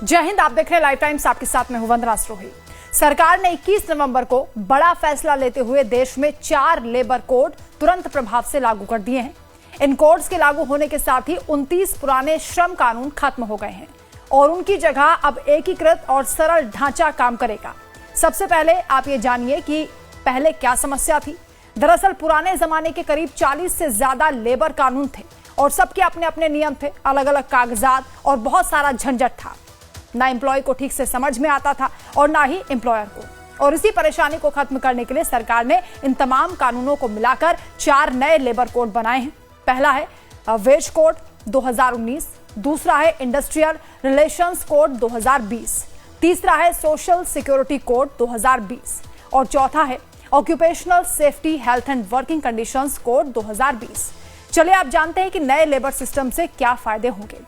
जय हिंद। आप देख रहे हैं लाइव टाइम्स, आपके साथ में हूं वंदना सरोही। सरकार ने 21 नवंबर को बड़ा फैसला लेते हुए देश में 4 लेबर कोड तुरंत प्रभाव से लागू कर दिए हैं। इन कोड्स के लागू होने के साथ ही 29 पुराने श्रम कानून खत्म हो गए हैं और उनकी जगह अब एकीकृत और सरल ढांचा काम करेगा। सबसे पहले आप ये जानिए कि पहले क्या समस्या थी। दरअसल पुराने जमाने के करीब 40 से ज्यादा लेबर कानून थे और सबके अपने अपने नियम थे, अलग अलग कागजात और बहुत सारा झंझट था। ना एम्प्लॉय को ठीक से समझ में आता था और ना ही एम्प्लॉयर को। और इसी परेशानी को खत्म करने के लिए सरकार ने इन तमाम कानूनों को मिलाकर 4 नए लेबर कोड बनाए हैं। पहला है वेज कोड 2019, दूसरा है इंडस्ट्रियल रिलेशंस कोड 2020, तीसरा है सोशल सिक्योरिटी कोड 2020 और चौथा है occupational safety health and working conditions code 2020। चलिए आप जानते हैं कि नए लेबर सिस्टम से क्या फायदे होंगे।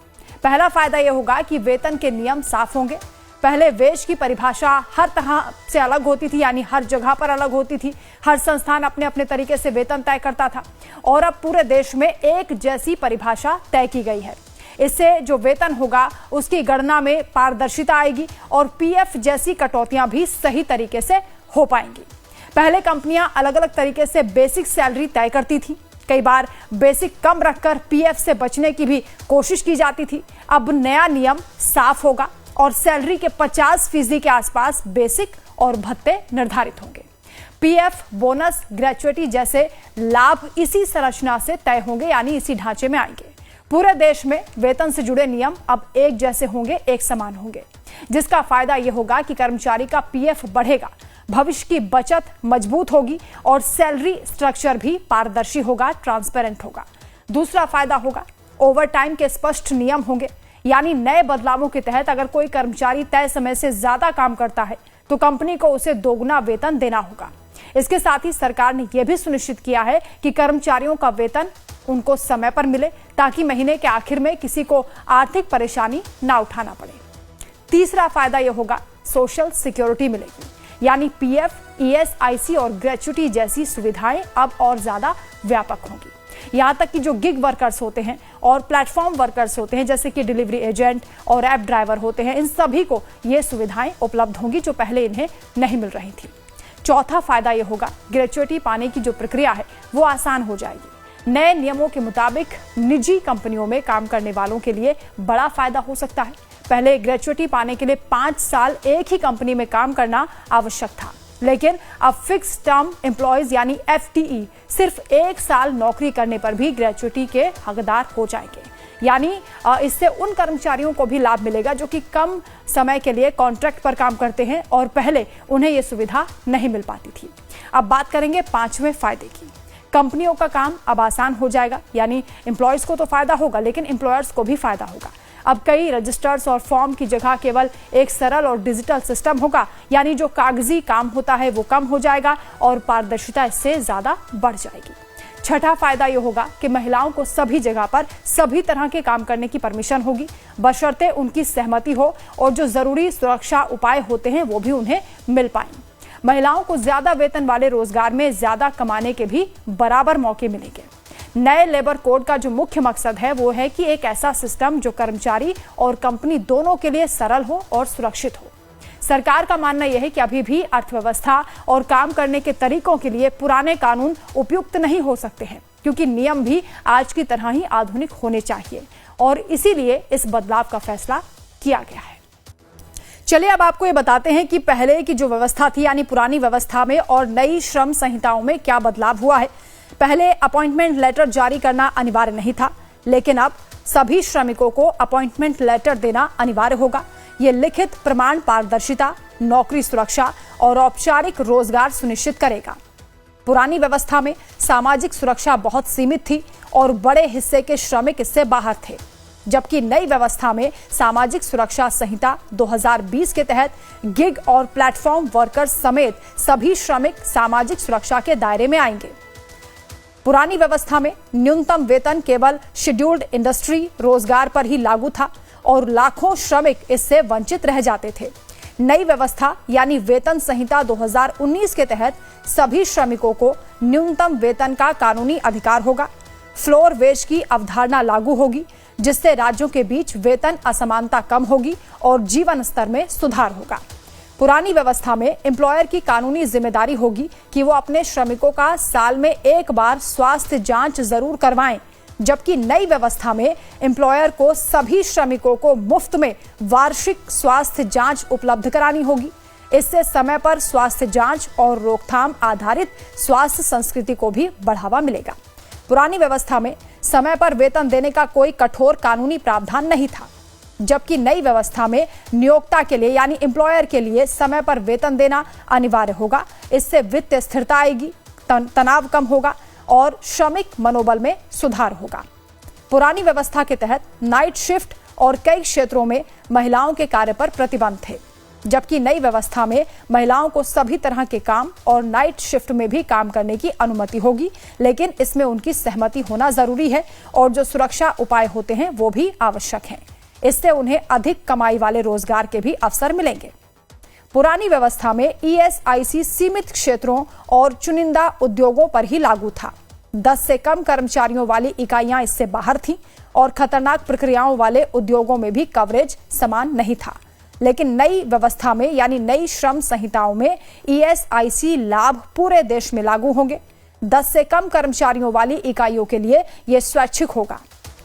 पहला फायदा यह होगा कि वेतन के नियम साफ होंगे। पहले वेज की परिभाषा हर तरह से अलग होती थी, यानी हर जगह पर अलग होती थी। हर संस्थान अपने अपने तरीके से वेतन तय करता था और अब पूरे देश में एक जैसी परिभाषा तय की गई है। इससे जो वेतन होगा उसकी गणना में पारदर्शिता आएगी और पीएफ जैसी कटौतियां भी सही तरीके से हो पाएंगी। पहले कंपनियां अलग अलग तरीके से बेसिक सैलरी तय करती थी। कई बार बेसिक कम रखकर पीएफ से बचने की भी कोशिश की जाती थी। अब नया नियम साफ होगा और सैलरी के 50% के आसपास बेसिक और भत्ते निर्धारित होंगे। पीएफ, बोनस, ग्रेच्युटी जैसे लाभ इसी संरचना से तय होंगे, यानी इसी ढांचे में आएंगे। पूरे देश में वेतन से जुड़े नियम अब एक जैसे होंगे, एक समान होंगे, जिसका फायदा यह होगा कि कर्मचारी का पीएफ बढ़ेगा, भविष्य की बचत मजबूत होगी और सैलरी स्ट्रक्चर भी पारदर्शी होगा, ट्रांसपेरेंट होगा। दूसरा फायदा होगा ओवरटाइम के स्पष्ट नियम होंगे, यानी नए बदलावों के तहत अगर कोई कर्मचारी तय समय से ज्यादा काम करता है तो कंपनी को उसे दोगुना वेतन देना होगा। इसके साथ ही सरकार ने यह भी सुनिश्चित किया है कि कर्मचारियों का वेतन उनको समय पर मिले ताकि महीने के आखिर में किसी को आर्थिक परेशानी ना उठाना पड़े। तीसरा फायदा यह होगा सोशल सिक्योरिटी मिलेगी, यानी पीएफ, ईएसआईसी और ग्रेच्युटी जैसी सुविधाएं अब और ज्यादा व्यापक होंगी। यहां तक कि जो गिग वर्कर्स होते हैं और प्लेटफॉर्म वर्कर्स होते हैं, जैसे कि डिलीवरी एजेंट और ऐप ड्राइवर होते हैं, इन सभी को ये सुविधाएं उपलब्ध होंगी जो पहले इन्हें नहीं मिल रही थी। चौथा फायदा यह होगा ग्रेच्युटी पाने की जो प्रक्रिया है वो आसान हो जाएगी। नए नियमों के मुताबिक निजी कंपनियों में काम करने वालों के लिए बड़ा फायदा हो सकता है। पहले ग्रेच्युटी पाने के लिए 5 साल एक ही कंपनी में काम करना आवश्यक था, लेकिन अब फिक्स टर्म एम्प्लॉयज यानी एफटीई सिर्फ 1 साल नौकरी करने पर भी ग्रेच्युटी के हकदार हो जाएंगे। यानी इससे उन कर्मचारियों को भी लाभ मिलेगा जो कि कम समय के लिए कॉन्ट्रैक्ट पर काम करते हैं और पहले उन्हें यह सुविधा नहीं मिल पाती थी। अब बात करेंगे 5वें फायदे की। कंपनियों का काम अब आसान हो जाएगा, यानी एम्प्लॉयज को तो फायदा होगा लेकिन एम्प्लॉयर्स को भी फायदा होगा। अब कई रजिस्टर्स और फॉर्म की जगह केवल एक सरल और डिजिटल सिस्टम होगा, यानी जो कागजी काम होता है वो कम हो जाएगा और पारदर्शिता इससे ज्यादा बढ़ जाएगी। छठा फायदा ये होगा कि महिलाओं को सभी जगह पर सभी तरह के काम करने की परमिशन होगी, बशर्ते उनकी सहमति हो और जो जरूरी सुरक्षा उपाय होते हैं वो भी उन्हें मिल पाएं। महिलाओं को ज्यादा वेतन वाले रोजगार में ज्यादा कमाने के भी बराबर मौके मिलेंगे। नए लेबर कोड का जो मुख्य मकसद है वो है कि एक ऐसा सिस्टम जो कर्मचारी और कंपनी दोनों के लिए सरल हो और सुरक्षित हो। सरकार का मानना यह है कि अभी भी अर्थव्यवस्था और काम करने के तरीकों के लिए पुराने कानून उपयुक्त नहीं हो सकते हैं, क्योंकि नियम भी आज की तरह ही आधुनिक होने चाहिए और इसीलिए इस बदलाव का फैसला किया गया है। चलिए अब आपको ये बताते हैं कि पहले की जो व्यवस्था थी, यानी पुरानी व्यवस्था में और नई श्रम संहिताओं में क्या बदलाव हुआ है। पहले अपॉइंटमेंट लेटर जारी करना अनिवार्य नहीं था, लेकिन अब सभी श्रमिकों को अपॉइंटमेंट लेटर देना अनिवार्य होगा। यह लिखित प्रमाण पारदर्शिता, नौकरी सुरक्षा और औपचारिक रोजगार सुनिश्चित करेगा। पुरानी व्यवस्था में सामाजिक सुरक्षा बहुत सीमित थी और बड़े हिस्से के श्रमिक इससे बाहर थे, जबकि नई व्यवस्था में सामाजिक सुरक्षा संहिता 2020 के तहत गिग और प्लेटफॉर्म वर्कर्स समेत सभी श्रमिक सामाजिक सुरक्षा के दायरे में आएंगे। पुरानी व्यवस्था में न्यूनतम वेतन केवल शेड्यूल्ड इंडस्ट्री रोजगार पर ही लागू था और लाखों श्रमिक इससे वंचित रह जाते थे। नई व्यवस्था यानी वेतन संहिता 2019 के तहत सभी श्रमिकों को न्यूनतम वेतन का कानूनी अधिकार होगा। फ्लोर वेज की अवधारणा लागू होगी, जिससे राज्यों के बीच वेतन असमानता कम होगी और जीवन स्तर में सुधार होगा। पुरानी व्यवस्था में एम्प्लॉयर की कानूनी जिम्मेदारी होगी कि वो अपने श्रमिकों का साल में एक बार स्वास्थ्य जांच जरूर करवाएं, जबकि नई व्यवस्था में एम्प्लॉयर को सभी श्रमिकों को मुफ्त में वार्षिक स्वास्थ्य जांच उपलब्ध करानी होगी। इससे समय पर स्वास्थ्य जांच और रोकथाम आधारित स्वास्थ्य संस्कृति को भी बढ़ावा मिलेगा। पुरानी व्यवस्था में समय पर वेतन देने का कोई कठोर कानूनी प्रावधान नहीं था, जबकि नई व्यवस्था में नियोक्ता के लिए यानी एम्प्लॉयर के लिए समय पर वेतन देना अनिवार्य होगा। इससे वित्तीय स्थिरता आएगी, तनाव कम होगा और श्रमिक मनोबल में सुधार होगा। पुरानी व्यवस्था के तहत नाइट शिफ्ट और कई क्षेत्रों में महिलाओं के कार्य पर प्रतिबंध थे, जबकि नई व्यवस्था में महिलाओं को सभी तरह के काम और नाइट शिफ्ट में भी काम करने की अनुमति होगी, लेकिन इसमें उनकी सहमति होना जरूरी है और जो सुरक्षा उपाय होते हैं वो भी आवश्यक हैं। इससे उन्हें अधिक कमाई वाले रोजगार के भी अवसर मिलेंगे। पुरानी व्यवस्था में ईएसआईसी सीमित क्षेत्रों और चुनिंदा उद्योगों पर ही लागू था। 10 से कम कर्मचारियों वाली इकाइयां इससे बाहर थीं और खतरनाक प्रक्रियाओं वाले उद्योगों में भी कवरेज समान नहीं था। लेकिन नई व्यवस्था में यानी नई श्रम संहिताओं में ईएसआईसी लाभ पूरे देश में लागू होंगे। 10 से कम कर्मचारियों वाली इकाइयों के लिए यह स्वैच्छिक होगा।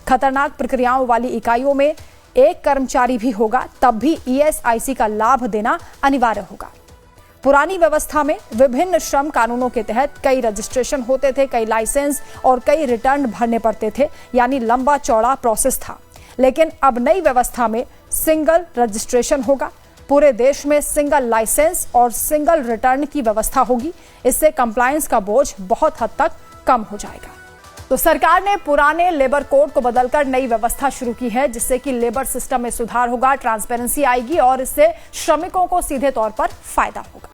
खतरनाक प्रक्रियाओं वाली इकाइयों में एक कर्मचारी भी होगा, तब भी ईएसआईसी का लाभ देना अनिवार्य होगा। पुरानी व्यवस्था में विभिन्न श्रम कानूनों के तहत कई रजिस्ट्रेशन होते थे, कई लाइसेंस और कई रिटर्न भरने पड़ते थे, यानी लंबा चौड़ा प्रोसेस था। लेकिन अब नई व्यवस्था में सिंगल रजिस्ट्रेशन होगा। पूरे देश में सिंगल लाइसेंस और सिंगल रिटर्न की व्यवस्था होगी। इससे कंप्लायंस का बोझ बहुत हद तक कम हो जाएगा। तो सरकार ने पुराने लेबर कोड को बदलकर नई व्यवस्था शुरू की है, जिससे कि लेबर सिस्टम में सुधार होगा, ट्रांसपेरेंसी आएगी और इससे श्रमिकों को सीधे तौर पर फायदा होगा।